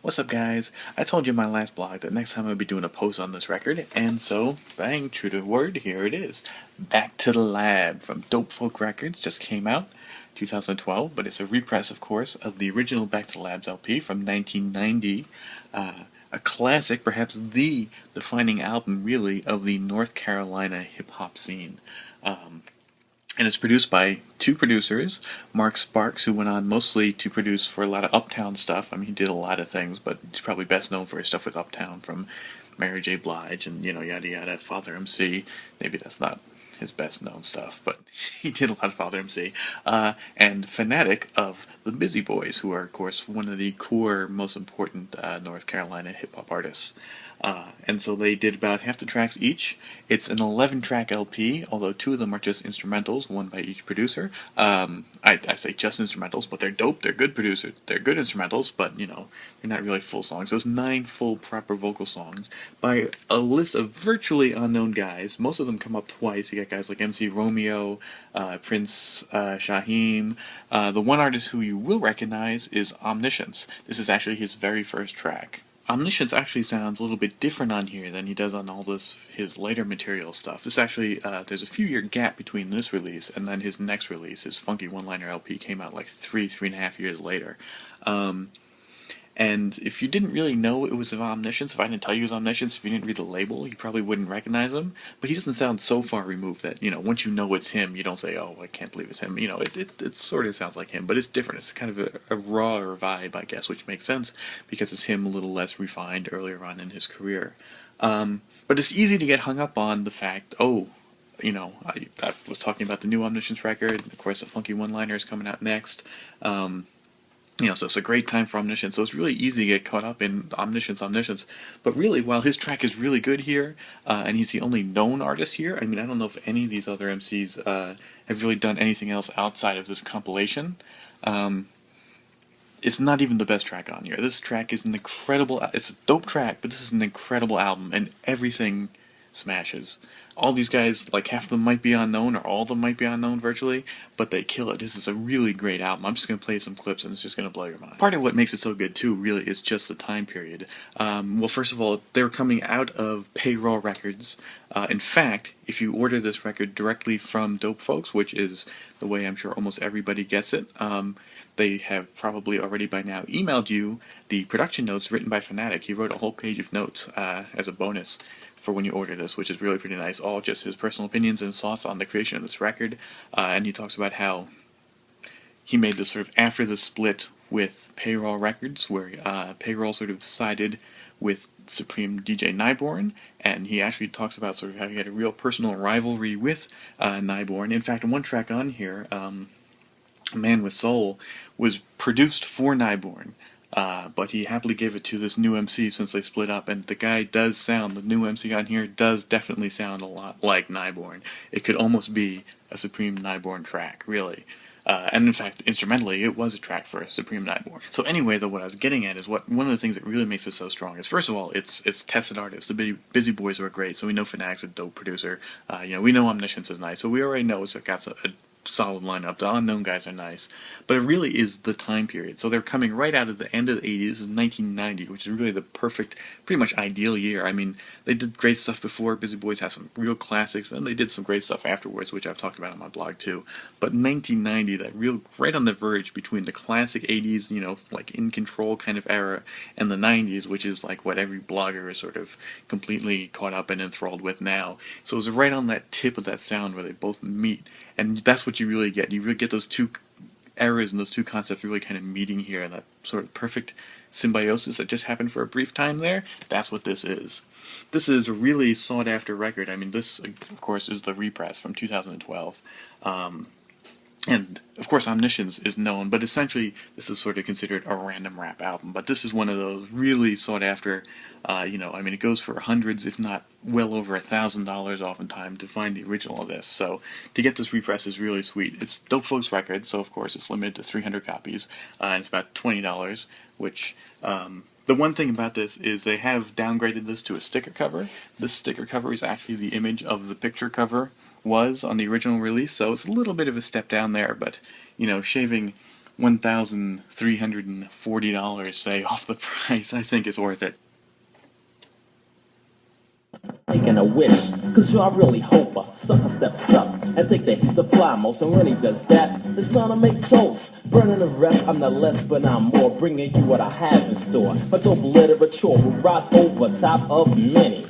What's up, guys? I told you in my last blog that next time I'll be doing a post on this record, and so, bang, true to word, here it is. Back to the Lab from Dope Folk Records just came out, 2012, but it's a repress, of course, of the original Back to the Labs LP from 1990. A classic, perhaps the defining album, really, of the North Carolina hip-hop scene. And it's produced by two producers, Mark Sparks, who went on mostly to produce for a lot of Uptown stuff. I mean, he did a lot of things, but he's probably best known for his stuff with Uptown from Mary J. Blige and, yada yada, Father MC. Maybe that's not his best known stuff, but he did a lot of Father MC. And Fanatic of the Busy Boys, who are, of course, one of the core, most important North Carolina hip hop artists. And so they did about half the tracks each. It's an 11-track LP, although two of them are just instrumentals, one by each producer. I say just instrumentals, but they're dope. They're good producers. They're good instrumentals, but, they're not really full songs. Those 9 full proper vocal songs by a list of virtually unknown guys. Most of them come up twice. You got guys like MC Romeo, Prince Shaheem. The one artist who you will recognize is Omniscience. This is actually his very first track. Omniscience actually sounds a little bit different on here than he does on all his later material stuff. This actually, there's a few-year gap between this release and then his next release. His Funky One-Liner LP came out like three and a half years later. And if you didn't really know it was of Omniscience, if I didn't tell you it was Omniscience, if you didn't read the label, you probably wouldn't recognize him. But he doesn't sound so far removed that, once you know it's him, you don't say, oh, I can't believe it's him. It sort of sounds like him, but it's different. It's kind of a rawer vibe, I guess, which makes sense because it's him a little less refined earlier on in his career. But it's easy to get hung up on the fact, I was talking about the new Omniscience record. Of course, the Funky One-Liner is coming out next. So it's a great time for Omniscience. So it's really easy to get caught up in Omniscience. But really, while his track is really good here, and he's the only known artist here, I mean, I don't know if any of these other MCs have really done anything else outside of this compilation. It's not even the best track on here. This track is an incredible... It's a dope track, but this is an incredible album, and everything smashes. All these guys, like half of them might be unknown, or all of them might be unknown virtually, but they kill it. This is a really great album. I'm just going to play some clips, and it's just going to blow your mind. Part of what makes it so good, too, really, is just the time period. Well, first of all, they're coming out of Payroll Records. In fact, if you order this record directly from Dope Folks, which is the way I'm sure almost everybody gets it, they have probably already by now emailed you the production notes written by Fanatic. He wrote a whole page of notes as a bonus for when you order this, which is really pretty nice. All just his personal opinions and thoughts on the creation of this record. And he talks about how he made this sort of after the split with Payroll Records, where Payroll sort of sided with Supreme DJ Nyborn, and he actually talks about sort of how he had a real personal rivalry with Nyborn. In fact, one track on here, A Man with Soul, was produced for Nyborn. But he happily gave it to this new MC since they split up, and the guy does sound, the new MC on here does definitely sound a lot like Nyborn. It could almost be a Supreme Nyborn track, really. And in fact, instrumentally, it was a track for Supreme Nyborn. So anyway, though, what I was getting at is one of the things that really makes it so strong is, first of all, it's tested artists. The Busy Boys were great, so we know Fanatic's a dope producer. We know Omniscience is nice, so we already know it's got a solid lineup. The unknown guys are nice, but it really is the time period. So they're coming right out of the end of the 80s. This is 1990, which is really the perfect, pretty much ideal year. I mean, they did great stuff before. Busy Boys had some real classics, and they did some great stuff afterwards, which I've talked about on my blog too. But 1990, that real right on the verge between the classic 80s, like In Control kind of era, and the 90s, which is like what every blogger is sort of completely caught up and enthralled with now. So it was right on that tip of that sound where they both meet, and that's what you really get. You really get those two eras and those two concepts really kind of meeting here, and that sort of perfect symbiosis that just happened for a brief time there. That's what this is. This is a really sought-after record. I mean, this, of course, is the repress from 2012. And, of course, Omniscience is known, but essentially this is sort of considered a random rap album. But this is one of those really sought-after, it goes for hundreds, if not well over $1,000 oftentimes to find the original of this. So to get this repress is really sweet. It's Dope Folks record, so, of course, it's limited to 300 copies, and it's about $20, which... The one thing about this is they have downgraded this to a sticker cover. This sticker cover is actually the image of the picture cover was on the original release, so it's a little bit of a step down there, but, shaving $1,340, say, off the price, I think it's worth it. Making a wish, cause I really hope a sucker steps up and think that he's the fly most, and when he does that, it's time to make toast. Burning the rest, I'm not less, but I'm more, bringing you what I have in store. My dope literature will rise over top of many.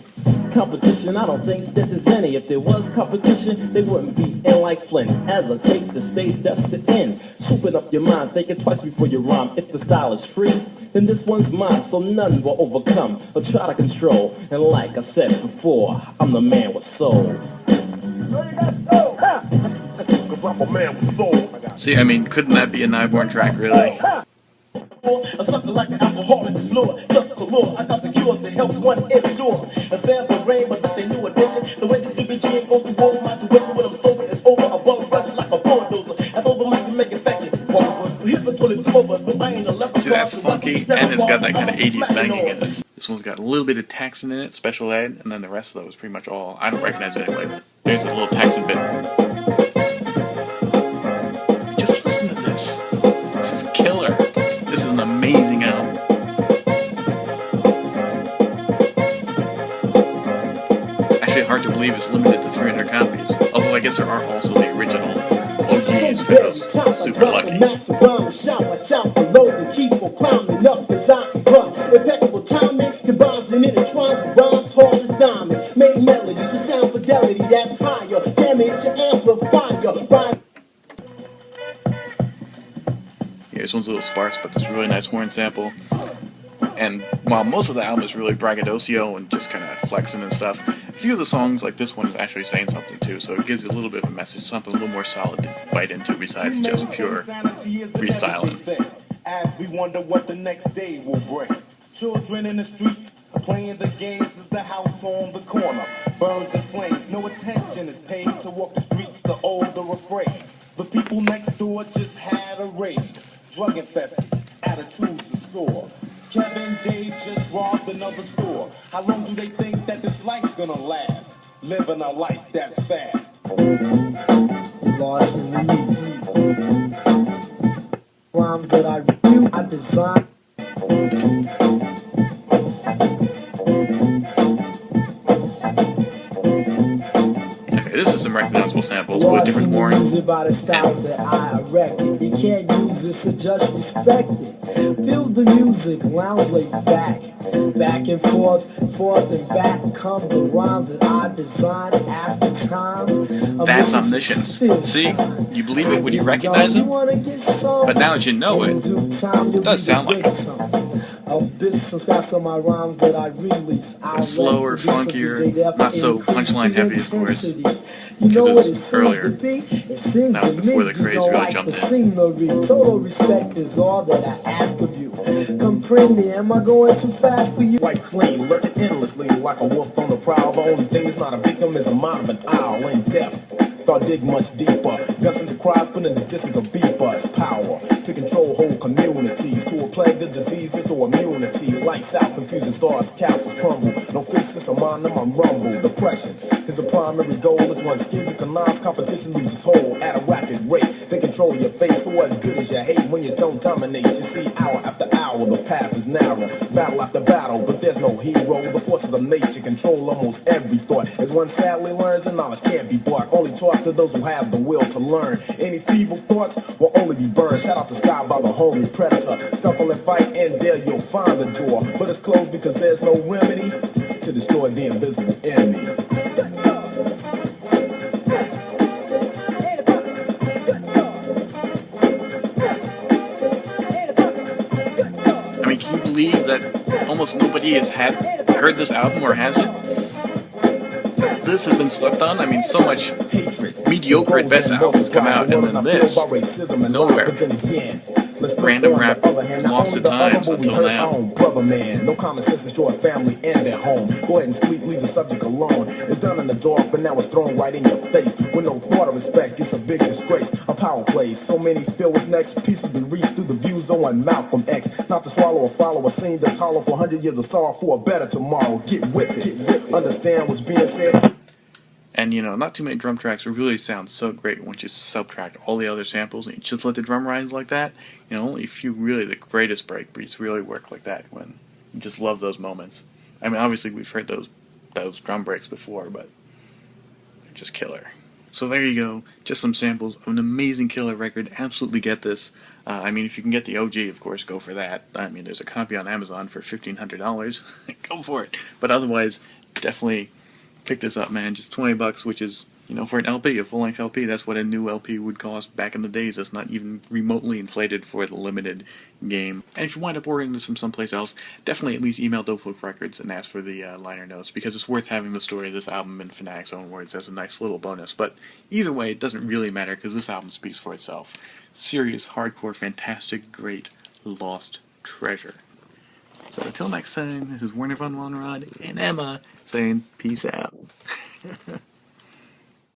Competition, I don't think that there's any. If there was competition, they wouldn't be in like Flynn. As I take the stage, that's the end. Swooping up your mind, thinking twice before you rhyme. If the style is free, then this one's mine, so none will overcome or try to control. And like I said before, I'm the man with soul. See, I mean, couldn't that be a Nightborn track, really? A sucker like an alcoholic is Lord, just galore. I got the cure to help one endure. I stand for rain, but this ain't new edition. The way the CBG ain't goes to war, my tuition when I'm sober is over. Above rushing like a bulldozer. I throw the mic to make it effective. See, that's funky, and it's got that kind of 80s banging in it. This one's got a little bit of Texan in it, special ed, and then the rest of that was pretty much all. I don't recognize it anyway. There's a little Texan bit. Just listen to this. This is killer. This is an amazing album. It's actually hard to believe it's limited to 300 copies, although I guess there are also the original OGs for those super lucky. Impeccable timing, combines and intertwines rhymes hard as diamonds. Make melodies with sound fidelity that's higher. Damage your amplifier. Yeah, this one's a little sparse, but this really nice horn sample. And while most of the album is really braggadocio and just kind of flexing and stuff, a few of the songs, like this one, is actually saying something too, so it gives you a little bit of a message, something a little more solid to bite into besides just pure freestyling. As we wonder what the next day will bring. Children in the streets playing the games as the house on the corner burns in flames. No attention is paid to walk the streets, the old are afraid. The people next door just had a raid. Drug infested, attitudes are sore. Kevin, Dave just robbed another store. How long do they think that this life's gonna last? Living a life that's fast. Lost in the music. Rhymes that I review, I design. Okay, this is some recognizable samples with different horns. By the styles that I erected. You can't use this, so just respect it. Feel the music, lounge laid back. Back and forth and back come the rhymes that I designed after time. That's omniscience. See? You believe it when you recognize it, but now that you know it, it does sound like it. It's slower, funkier, not so punchline heavy, of course, because it's earlier. That was before the craze really jumped in. Total respect is all that I ask of you. Comprende, am I going too fast for you? White clean, lurking endlessly like a wolf on the prowl. The only thing is not a victim is a mind of an owl in depth. Thought dig much deeper. Guns into cries, but in the distance of beepers. Power to control whole communities. To a plague of diseases or immunity. Lights out, confusion starts, castles crumble. No faces among them, I'm rumble. Depression is the primary goal. Is one scheme to connive, competition loses hold at a rapid rate. They control your face, so what good is your hate when you don't dominate? You see, hour after hour, the path is narrow. Battle after battle, but there's no hero. The forces of nature control almost every thought. As one sadly learns, the knowledge can't be bought. Only taught to those who have the will to learn. Any feeble thoughts will only be burned. Shout out to Sky by the hungry predator. Scuffle and fight, and there you'll find the door. But it's closed because there's no remedy to destroy the invisible enemy. I mean, can you believe that almost nobody has heard this album or has it? This has been slept on. I mean, so much mediocre at best albums come out, and then this, nowhere. Random rap lost at times until now. Brother man, no common sense destroy family and their home. Go ahead and sleep, leave the subject alone. It's done in the dark, but now it's thrown right in your face. With no thought of respect, it's a big disgrace. A power play, so many feel what's next. Peace will be reached through the views on Malcolm X. Not to swallow or follow a scene that's hollow for 100 years of sorrow for a better tomorrow. Get with it. Understand what's being said. And, you know, not too many drum tracks really sound so great once you subtract all the other samples and you just let the drum rise like that. You know, only a few really the greatest breakbeats really work like that, when you just love those moments. I mean, obviously we've heard those drum breaks before, but they're just killer. So there you go, just some samples of an amazing killer record. Absolutely get this. I mean, if you can get the OG, of course, go for that. I mean, there's a copy on Amazon for $1,500. Go for it. But otherwise, definitely pick this up, man. Just $20, which is, you know, for an LP, a full-length LP, that's what a new LP would cost back in the days. That's not even remotely inflated for the limited game. And if you wind up ordering this from someplace else, definitely at least email Dope Folk Records and ask for the liner notes, because it's worth having the story of this album in Fanatic's own words as a nice little bonus. But either way, it doesn't really matter, because this album speaks for itself. Serious, hardcore, fantastic, great, lost treasure. So until next time, this is Werner von Wanrod and Emma saying peace out.